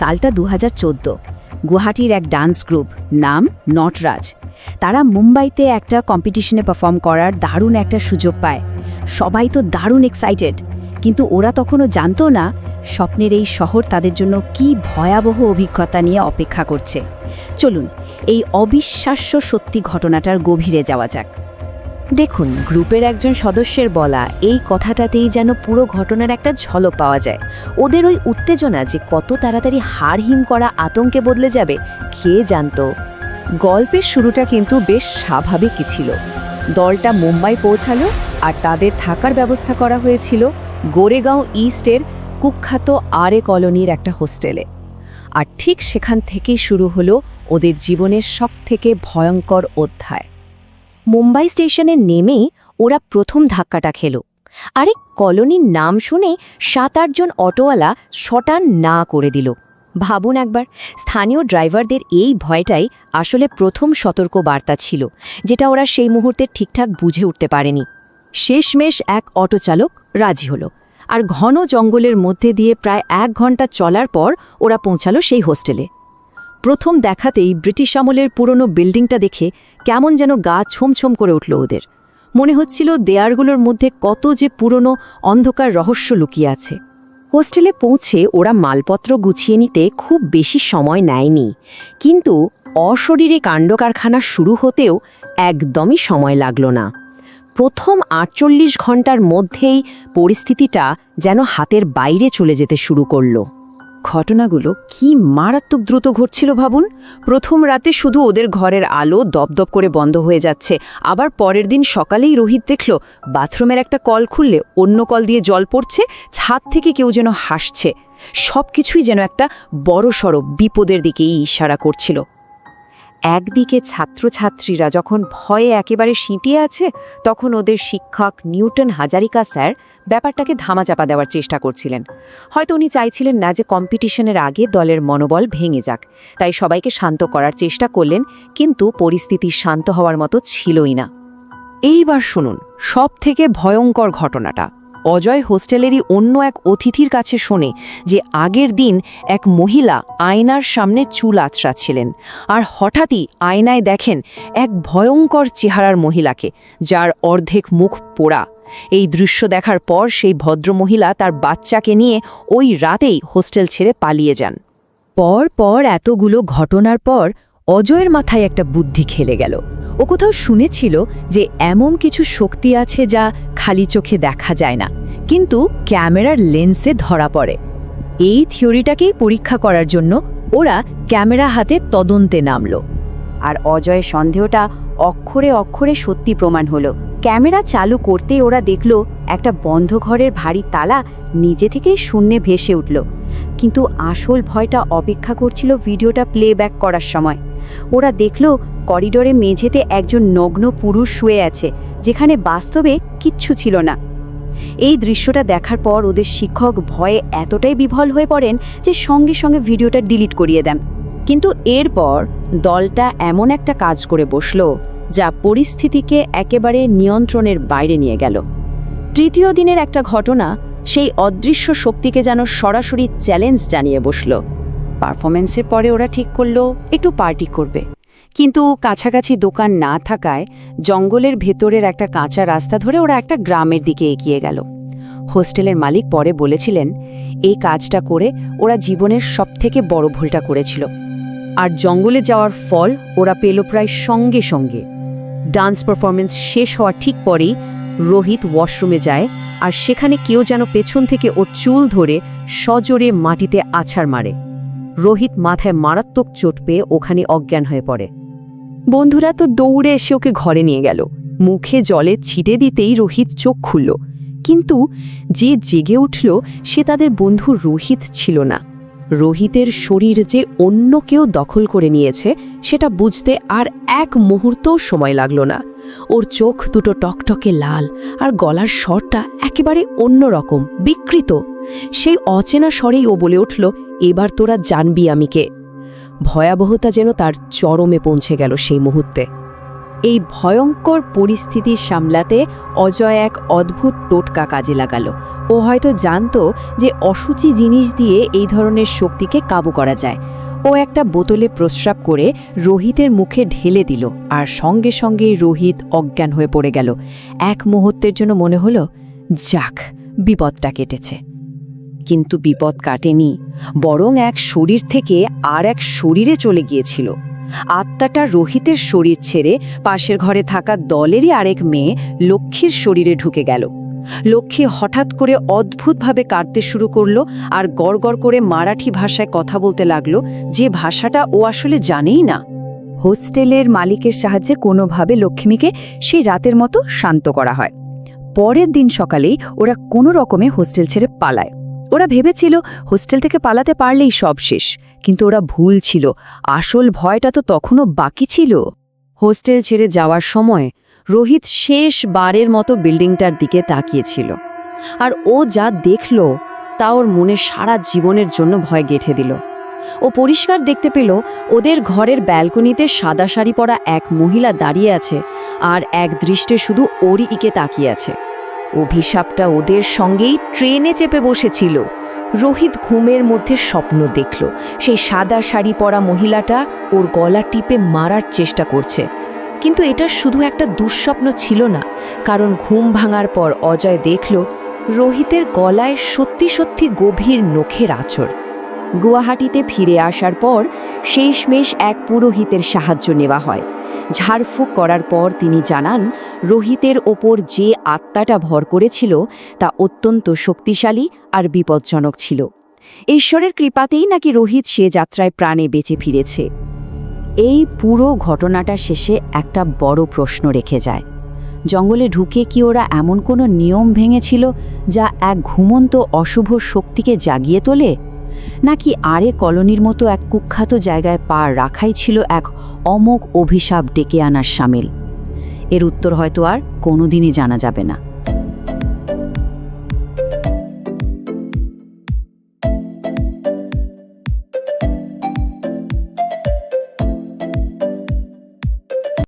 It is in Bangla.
সালটা 2014। গুয়াহাটির এক ডান্স গ্রুপ, নাম নটরাজ। তারা মুম্বাইতে একটা কম্পিটিশনে পারফর্ম করার দারুণ একটা সুযোগ পায়। সবাই তো দারুণ এক্সাইটেড, কিন্তু ওরা তখনও জানতো না স্বপ্নের এই শহর তাদের জন্য কি ভয়াবহ অভিজ্ঞতা নিয়ে অপেক্ষা করছে। চলুন এই অবিশ্বাস্য সত্যি ঘটনাটার গভীরে যাওয়া যাক। দেখুন, গ্রুপের একজন সদস্যের বলা এই কথাটাতেই যেন পুরো ঘটনার একটা ঝলক পাওয়া যায়। ওদের ওই উত্তেজনা যে কত তাড়াতাড়ি হাড়হিম করা আতঙ্কে বদলে যাবে, কে জানতো। গল্পের শুরুটা কিন্তু বেশ স্বাভাবিকই ছিল। দলটা মুম্বাই পৌঁছালো আর তাদের থাকার ব্যবস্থা করা হয়েছিল গোরেগাঁও ইস্টের কুখ্যাত আরে কলোনির একটা হোস্টেলে। আর ঠিক সেখান থেকেই শুরু হলো ওদের জীবনের সবথেকে ভয়ঙ্কর অধ্যায়। মুম্বাই স্টেশনে নেমেই ওরা প্রথম ধাক্কাটা খেল। আরে কলোনির নাম শুনে 7-8 জন অটোওয়ালা শটান না করে দিল। ভাবুন একবার, স্থানীয় ড্রাইভারদের এই ভয়টাই আসলে প্রথম সতর্ক বার্তা ছিল, যেটা ওরা সেই মুহূর্তে ঠিকঠাক বুঝে উঠতে পারেনি। শেষমেশ এক অটোচালক রাজি হলো, আর ঘন জঙ্গলের মধ্যে দিয়ে প্রায় 1 ঘন্টা চলার পর ওরা পৌঁছালো সেই হোস্টেলে। প্রথম দেখাতেই ব্রিটিশ আমলের পুরনো বিল্ডিংটা দেখে কেমন যেন গা ছমছম করে উঠল ওদের। মনে হচ্ছিল দেয়ালগুলোর মধ্যে কত যে পুরনো অন্ধকার রহস্য লুকিয়ে আছে। হোস্টেলে পৌঁছে ওরা মালপত্র গুছিয়ে নিতে খুব বেশি সময় নেয়নি, কিন্তু অশরীরী কাণ্ডকারখানা শুরু হতেও একদমই সময় লাগল না। প্রথম 48 ঘন্টার মধ্যেই পরিস্থিতিটা যেন হাতের বাইরে চলে যেতে শুরু করল। ঘটনাগুলো কি মারাত্মক দ্রুত ঘটছিল ভাবুন। প্রথম রাতে শুধু ওদের ঘরের আলো দপদপ করে বন্ধ হয়ে যাচ্ছে, আবার পরের দিন সকালেই রোহিত দেখল বাথরুমের একটা কল খুললে অন্য কল দিয়ে জল পড়ছে, ছাদ থেকে কেউ যেন হাসছে। সবকিছুই যেন একটা বড়সড় বিপদের দিকেই ইশারা করছিল। একদিকে ছাত্রছাত্রীরা যখন ভয়ে একেবারে সিঁটিয়ে আছে, তখন ওদের শিক্ষক নিউটন হাজারিকা স্যার ব্যাপারটাকে ধামাচাপা দেওয়ার চেষ্টা করছিলেন। হয়তো উনি চাইছিলেন না যে কম্পিটিশনের আগে দলের মনোবল ভেঙে যাক, তাই সবাইকে শান্ত করার চেষ্টা করলেন, কিন্তু পরিস্থিতি শান্ত হওয়ার মতো ছিলই না। এইবার শুনুন সবথেকে ভয়ঙ্কর ঘটনাটা। অজয় হোস্টেলেরই অন্য এক অতিথির কাছে শোনে যে আগের দিন এক মহিলা আয়নার সামনে চুল আঁচড়াচ্ছিলেন, আর হঠাৎই আয়নায় দেখেন এক ভয়ঙ্কর চেহারার মহিলাকে, যার অর্ধেক মুখ পোড়া। এই দৃশ্য দেখার পর সেই ভদ্রমহিলা তার বাচ্চাকে নিয়ে ওই রাতেই হোস্টেল ছেড়ে পালিয়ে যান। পর এতগুলো ঘটনার পর অজয়ের মাথায় একটা বুদ্ধি খেলে গেল। ও কোথাও শুনেছিল যে এমন কিছু শক্তি আছে যা খালি চোখে দেখা যায় না, কিন্তু ক্যামেরার লেন্সে ধরা পড়ে। এই থিওরিটাকেই পরীক্ষা করার জন্য ওরা ক্যামেরা হাতে তদন্তে নামল। আর অজয়ের সন্দেহটা অক্ষরে অক্ষরে সত্যি প্রমাণ হলো। ক্যামেরা চালু করতেই ওরা দেখল একটা বন্ধ ঘরের ভারী তালা নিজে থেকেই শূন্যে ভেসে উঠল। কিন্তু আসল ভয়টা অপেক্ষা করছিল ভিডিওটা প্লেব্যাক করার সময়। ওরা দেখল করিডোরে মেঝেতে একজন নগ্ন পুরুষ শুয়ে আছে, যেখানে বাস্তবে কিচ্ছু ছিল না। এই দৃশ্যটা দেখার পর ওদের শিক্ষক ভয়ে এতটাই বিভল হয়ে পড়েন যে সঙ্গে সঙ্গে ভিডিওটা ডিলিট করিয়ে দেন। কিন্তু এরপর দলটা এমন একটা কাজ করে বসল যা পরিস্থিতিকে একেবারে নিয়ন্ত্রণের বাইরে নিয়ে গেল। তৃতীয় দিনের একটা ঘটনা সেই অদৃশ্য শক্তিকে যেন সরাসরি চ্যালেঞ্জ জানিয়ে বসল। পারফরমেন্সের পরে ওরা ঠিক করলো একটু পার্টি করবে, কিন্তু কাছাকাছি দোকান না থাকায় জঙ্গলের ভেতরের একটা কাঁচা রাস্তা ধরে ওরা একটা গ্রামের দিকে এগিয়ে গেল। হোস্টেলের মালিক পরে বলেছিলেন এই কাজটা করে ওরা জীবনের সবথেকে বড় ভুলটা করেছিল। আর জঙ্গলে যাওয়ার ফল ওরা পেল প্রায় সঙ্গে সঙ্গে। ডান্স পারফরমেন্স শেষ হওয়ার ঠিক পরেই রোহিত ওয়াশরুমে যায়, আর সেখানে কেউ যেন পেছন থেকে ওর চুল ধরে সজোরে মাটিতে আছাড় মারে। রোহিত মাথায় মারাত্মক চোট পেয়ে ওখানে অজ্ঞান হয়ে পড়ে। বন্ধুরা তো দৌড়ে এসে ওকে ঘরে নিয়ে গেল। মুখে জলে ছিটে দিতেই রোহিত চোখ খুলল, কিন্তু যে জেগে উঠল সে তাদের বন্ধু রোহিত ছিল না। রোহিতের শরীর যে অন্য কেউ দখল করে নিয়েছে সেটা বুঝতে আর এক মুহূর্তও সময় লাগল না। ওর চোখ দুটো টকটকে লাল, আর গলার স্বরটা একেবারে অন্যরকম, বিকৃত। সেই অচেনা স্বরেই ও বলে উঠল, এবার তোরা জানবি আমি কে। ভয়াবহতা যেন তার চরমে পৌঁছে গেল সেই মুহূর্তে। এই ভয়ঙ্কর পরিস্থিতি সামলাতে অজয় এক অদ্ভুত টোটকা কাজে লাগালো। ও হয়তো জানতো যে অসুচি জিনিস দিয়ে এই ধরনের শক্তিকে কাবু করা যায়। ও একটা বোতলে প্রস্রাব করে রোহিতের মুখে ঢেলে দিল, আর সঙ্গে সঙ্গেই রোহিত অজ্ঞান হয়ে পড়ে গেল। এক মুহূর্তের জন্য মনে হলো, যাক, বিপদটা কেটেছে। কিন্তু বিপদ কাটেনি, বরং এক শরীর থেকে আর এক শরীরে চলে গিয়েছিল। আত্মাটা রোহিতের শরীর ছেড়ে পাশের ঘরে থাকা দলেরই আরেক মেয়ে লক্ষ্মীর শরীরে ঢুকে গেল। লক্ষ্মী হঠাৎ করে অদ্ভুতভাবে কাঁদতে শুরু করলো আর গড়গড় করে মারাঠি ভাষায় কথা বলতে লাগলো, যে ভাষাটা ও আসলে জানেই না। হোস্টেলের মালিকের সাহায্যে কোনোভাবে লক্ষ্মীকে সেই রাতের মতো শান্ত করা হয়। পরের দিন সকালেই ওরা কোনো রকমে হোস্টেল ছেড়ে পালায়। ওরা ভেবেছিল হোস্টেল থেকে পালাতে পারলেই সব শেষ, কিন্তু ওরা ভুল ছিল। আসল ভয়টা তো তখনও বাকি ছিল। হোস্টেল ছেড়ে যাওয়ার সময় রোহিত শেষবারের মতো বিল্ডিংটার দিকে তাকিয়েছিল, আর ও যা দেখল তা ওর মনে সারা জীবনের জন্য ভয় গেঁথে দিল। ও পরিষ্কার দেখতে পেল ওদের ঘরের ব্যালকনিতে সাদা শাড়ি পরা এক মহিলা দাঁড়িয়ে আছে, আর এক দৃষ্টে শুধু ওরই দিকে তাকিয়ে আছে। অভিশাপটা ওদের সঙ্গেই ট্রেনে চেপে বসেছিল। রোহিত ঘুমের মধ্যে স্বপ্ন দেখল সেই সাদা শাড়ি পরা মহিলাটা ওর গলা টিপে মারার চেষ্টা করছে। কিন্তু এটা শুধু একটা দুঃস্বপ্ন ছিল না, কারণ ঘুম ভাঙার পর অজয় দেখল রোহিতের গলায় সত্যি সত্যি গভীর নখের আঁচড়। গুয়াহাটিতে ফিরে আসার পর শেষমেশ এক পুরোহিতের সাহায্য নেওয়া হয়। ঝাড়ফুঁক করার পর তিনি জানান, রোহিতের ওপর যে আত্মাটা ভর করেছিল তা অত্যন্ত শক্তিশালী আর বিপজ্জনক ছিল। ঈশ্বরের কৃপাতেই নাকি রোহিত সে যাত্রায় প্রাণে বেঁচে ফিরেছে। এই পুরো ঘটনাটা শেষে একটা বড় প্রশ্ন রেখে যায়। জঙ্গলে ঢুকে কি ওরা এমন কোনো নিয়ম ভেঙেছিল যা এক ঘুমন্ত অশুভ শক্তিকে জাগিয়ে তোলে, নাকি আরে কলোনির মতো এক কুখ্যাত জায়গায় পা রাখাই ছিল এক অমোঘ অভিশাপ ডেকে আনার শামিল? এর উত্তর হয়তো আর কোনোদিনই জানা যাবে না।